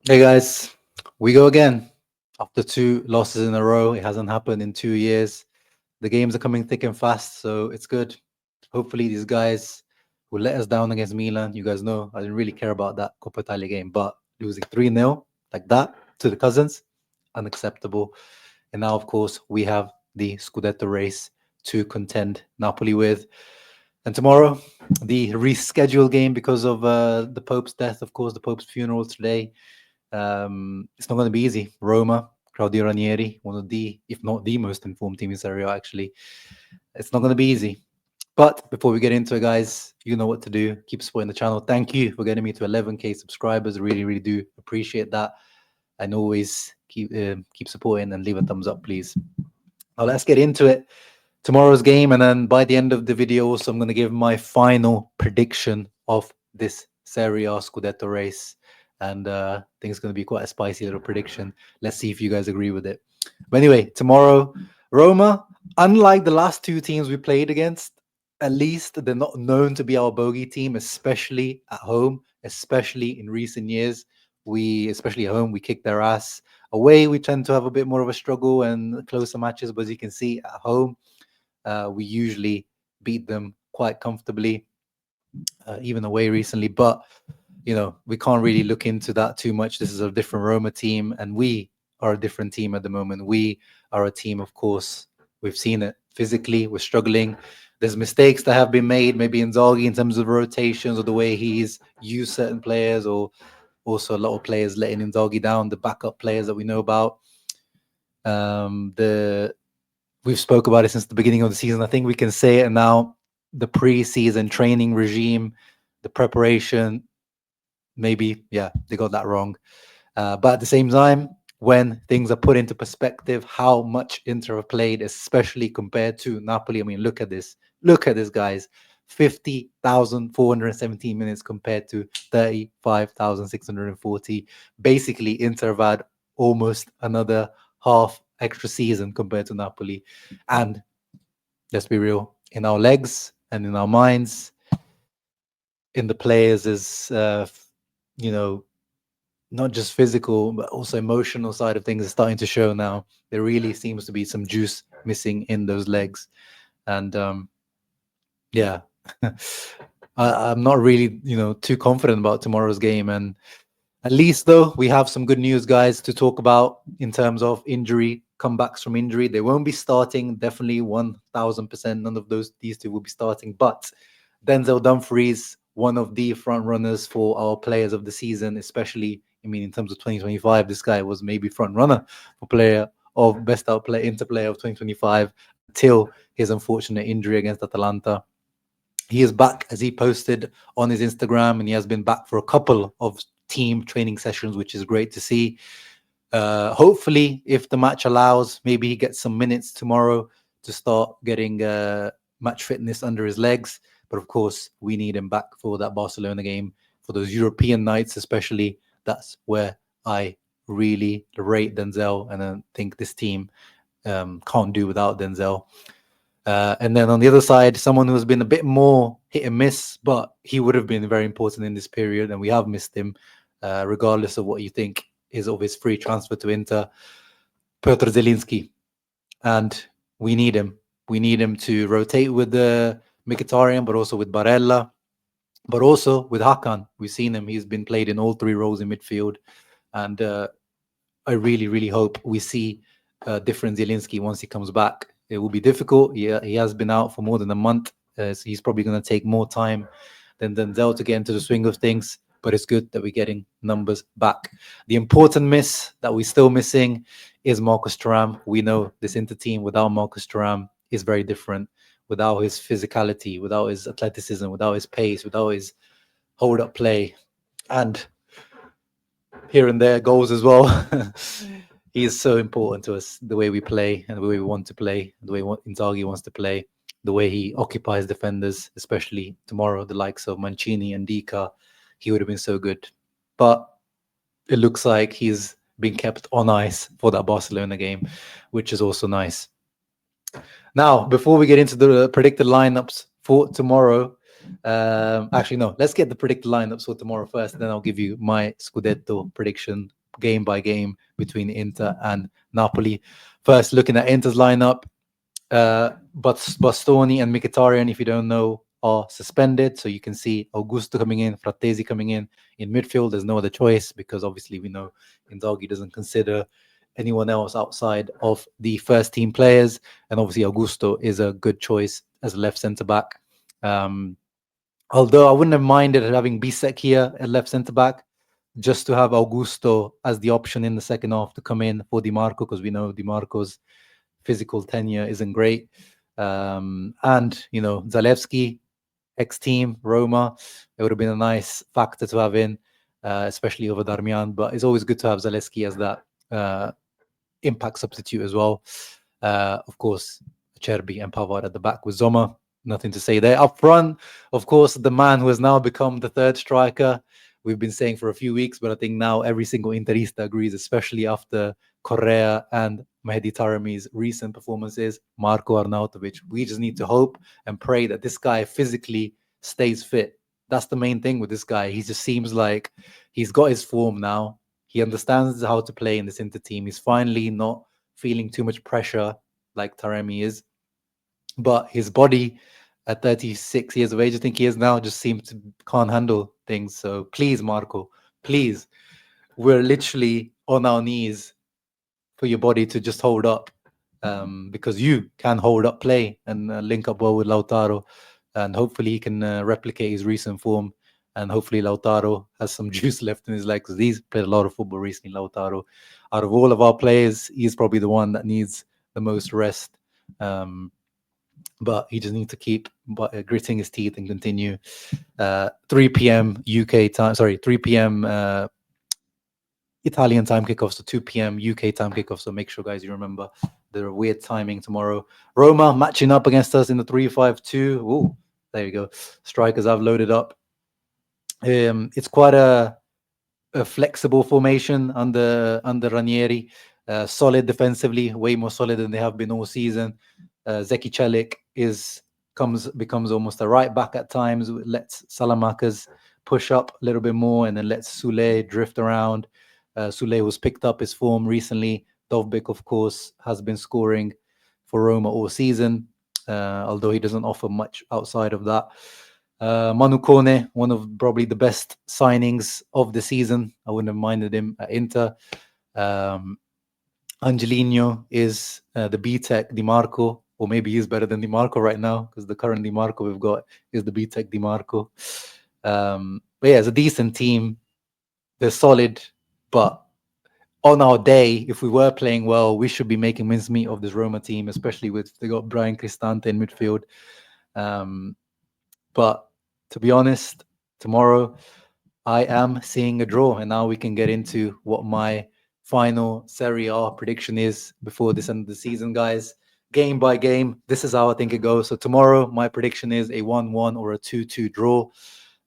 Hey guys, we go again. After two losses in a row, it hasn't happened in 2 years. The games are coming thick and fast, so it's good. Hopefully, these guys who let us down against Milan, you guys know I didn't really care about that Coppa Italia game, but losing 3-0 like that to the cousins, unacceptable. And now, of course, we have the Scudetto race to contend Napoli with. And tomorrow, the rescheduled game because of the Pope's death, of course, the Pope's funeral today. It's not going to be easy. Roma, Claudio Ranieri, one of the, if not the most informed team in Serie A, actually. It's not going to be easy. But before we get into it, guys, you know what to do. Keep supporting the channel. Thank you for getting me to 11K subscribers. Really, really do appreciate that. And always keep supporting and leave a thumbs up, please. Now let's get into it. Tomorrow's game, and then by the end of the video, also I'm going to give my final prediction of this Serie A Scudetto race. And I think it's going to be quite a spicy little prediction. Let's see if you guys agree with it. But anyway, tomorrow, Roma, unlike the last two teams we played against, at least they're not known to be our bogey team, especially at home, especially in recent years. Especially at home, we kick their ass. Away, we tend to have a bit more of a struggle and closer matches. But as you can see, at home, we usually beat them quite comfortably, even away recently. But we can't really look into that too much. This is a different Roma team, and we are a different team at the moment. We are a team, of course. We've seen it physically. We're struggling. There's mistakes that have been made, maybe Inzaghi in terms of rotations or the way he's used certain players, or also a lot of players letting Inzaghi down. The backup players that we know about. The We've spoke about it since the beginning of the season. I think we can say it now. The pre-season training regime, the preparation, maybe, yeah, they got that wrong. But at the same time, when things are put into perspective, how much Inter have played, especially compared to Napoli. I mean, look at this. Look at this, guys. 50,417 minutes compared to 35,640. Basically, Inter have had almost another half extra season compared to Napoli. And let's be real, in our legs and in our minds, in the players is, you know, not just physical, but also emotional side of things is starting to show now. There really seems to be some juice missing in those legs. And yeah, I'm not really, too confident about tomorrow's game. And at least, though, we have some good news, guys, to talk about in terms of injury, comebacks from injury. They won't be starting, definitely 1000%. None of these two will be starting. But Denzel Dumfries, one of the front runners for our players of the season, especially, I mean, in terms of 2025, this guy was maybe front runner for player of best outplay interplayer of 2025 until his unfortunate injury against Atalanta. He is back, as he posted on his Instagram, and he has been back for a couple of team training sessions, which is great to see. Hopefully, if the match allows, maybe he gets some minutes tomorrow to start getting match fitness under his legs. But of course, we need him back for that Barcelona game, for those European nights, especially. That's where I really rate Denzel, and I think this team can't do without Denzel. And then on the other side, someone who has been a bit more hit and miss, but he would have been very important in this period, and we have missed him, regardless of what you think is of his free transfer to Inter, Piotr Zielinski. And we need him. We need him to rotate with the Mkhitaryan, but also with Barella, but also with Hakan. We've seen him. He's been played in all three roles in midfield. And I really, really hope we see different Zielinski once he comes back. It will be difficult. He has been out for more than a month. So he's probably going to take more time than Denzel to get into the swing of things. But it's good that we're getting numbers back. The important miss that we're still missing is Marcus Thuram. We know this Inter team without Marcus Thuram is very different. Without his physicality, without his athleticism, without his pace, without his hold-up play, and here and there goals as well. He is so important to us, the way we play and the way we want to play, the way Inzaghi wants to play, the way he occupies defenders, especially tomorrow, the likes of Mancini and Dika. He would have been so good. But it looks like he's been kept on ice for that Barcelona game, which is also nice. Now, before we get into the predicted lineups for tomorrow, Actually, no. Let's get the predicted lineup for tomorrow first. Then I'll give you my Scudetto prediction game by game between Inter and Napoli. First, looking at Inter's lineup, but Bastoni and Mkhitaryan, if you don't know, are suspended. So you can see Augusto coming in, Frattesi coming in midfield. There's no other choice because obviously we know Inzaghi doesn't consider anyone else outside of the first team players. And obviously Augusto is a good choice as a left centre back. Although I wouldn't have minded having Bisek here at left centre back, just to have Augusto as the option in the second half to come in for Di Marco, because we know Di Marco's physical tenure isn't great. And, you know, Zalewski, ex-team, Roma, it would have been a nice factor to have in, especially over Darmian. But it's always good to have Zalewski as that impact substitute as well. Of course, Cherby and Pavard at the back with Zoma. Nothing to say there. Up front, of course, the man who has now become the third striker. We've been saying for a few weeks, but I think now every single Interista agrees, especially after Correa and Mehdi Taremi's recent performances, Marco Arnautovic. We just need to hope and pray that this guy physically stays fit. That's the main thing with this guy. He just seems like he's got his form now. He understands how to play in this Inter team. He's finally not feeling too much pressure like Taremi is. But his body at 36 years of age, I think he is now, just seems to can't handle things. So please, Marco, please, we're literally on our knees for your body to just hold up, because you can hold up play and link up well with Lautaro, and hopefully he can replicate his recent form, and hopefully Lautaro has some juice left in his legs, because he's played a lot of football recently. Lautaro, out of all of our players, he's probably the one that needs the most rest. But he just needs to keep gritting his teeth and continue. 3 p.m. UK time, 3 p.m. Italian time kickoff, so 2 p.m. UK time kickoff. So make sure, guys, you remember the weird timing tomorrow. Roma matching up against us in the 3-5-2. Ooh, there you go. Strikers I've loaded up. It's quite a flexible formation under Ranieri. Solid defensively, way more solid than they have been all season. Zeki Celik becomes almost a right back at times. Lets Salamakers push up a little bit more, and then lets Sule drift around. Sule was picked up his form recently. Dovbyk, of course, has been scoring for Roma all season, although he doesn't offer much outside of that. Manu Kone, one of probably the best signings of the season. I wouldn't have minded him at Inter. Angelino is the B-Tech Di Marco, or maybe he's better than Di Marco right now, because the current Di Marco we've got is the B-Tech Di Marco. But yeah, it's a decent team. They're solid, but on our day, if we were playing well, we should be making mincemeat of this Roma team, especially with they got Brian Cristante in midfield. But to be honest, tomorrow I am seeing a draw, and now we can get into what my final Serie A prediction is before this end of the season, guys. Game by game, this is how I think it goes. So tomorrow, my prediction is a 1-1 or a 2-2 draw.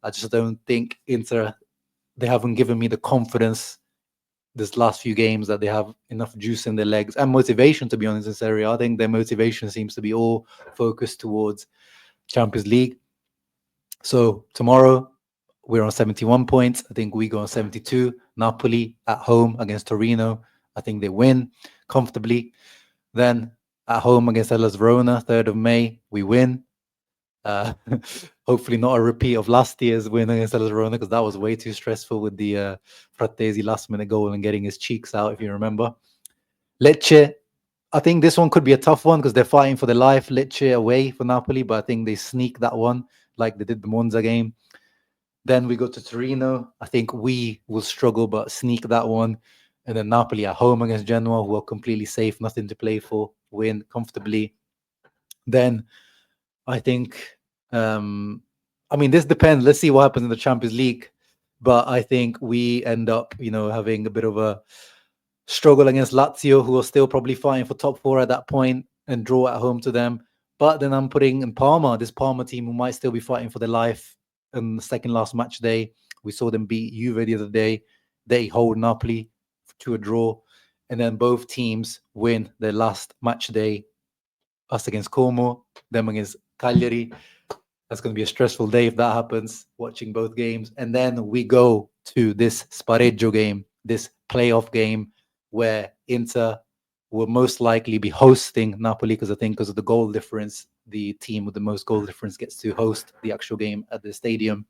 I just don't think Inter, they haven't given me the confidence this last few games that they have enough juice in their legs and motivation, to be honest, in Serie A. I think their motivation seems to be all focused towards Champions League. So tomorrow, we're on 71 points. I think we go on 72. Napoli at home against Torino. I think they win comfortably. Then at home against Hellas Verona, 3rd of May, we win. Hopefully not a repeat of last year's win against Hellas Verona, because that was way too stressful with the Frattesi last-minute goal and getting his cheeks out, if you remember. Lecce, I think this one could be a tough one because they're fighting for their life. Lecce away for Napoli, but I think they sneak that one like they did the Monza game. Then we go to Torino. I think we will struggle, but sneak that one. And then Napoli at home against Genoa, who are completely safe, nothing to play for, win comfortably. Then I think, this depends. Let's see what happens in the Champions League. But I think we end up, having a bit of a struggle against Lazio, who are still probably fighting for top 4 at that point, and draw at home to them. But then I'm putting in this Parma team, who might still be fighting for their life in the second last match day. We saw them beat Juve the other day. They hold Napoli to a draw. And then both teams win their last match day. Us against Como, them against Cagliari. That's going to be a stressful day if that happens, watching both games. And then we go to this Spareggio game, this playoff game, where Inter will most likely be hosting Napoli, because I think because of the goal difference, the team with the most goal difference gets to host the actual game at the stadium.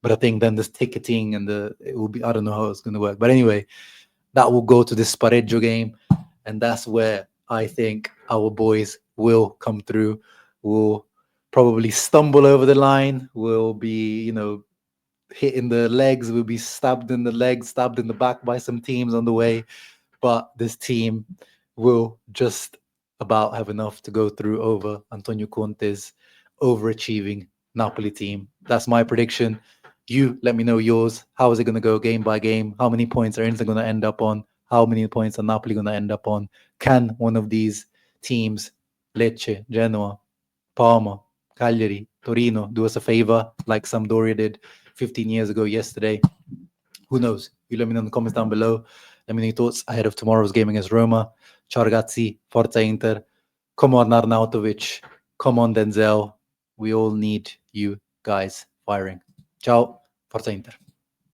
But I think then this ticketing and it will be, I don't know how it's going to work. But anyway, that will go to this Spareggio game. And that's where I think our boys will come through. Will probably stumble over the line. Will be, hit in the legs. Will be stabbed in the legs, stabbed in the back by some teams on the way. But this team will just about have enough to go through over Antonio Conte's overachieving Napoli team. That's my prediction. You let me know yours. How is it going to go game by game? How many points are Inter going to end up on? How many points are Napoli going to end up on? Can one of these teams, Lecce, Genoa, Parma, Cagliari, Torino, do us a favor like Sampdoria did 15 years ago yesterday? Who knows? You let me know in the comments down below. Let me know your thoughts ahead of tomorrow's game against Roma. Ciao ragazzi, Forza Inter. Come on Arnautovic. Come on Denzel. We all need you guys firing. Ciao, Forza Inter.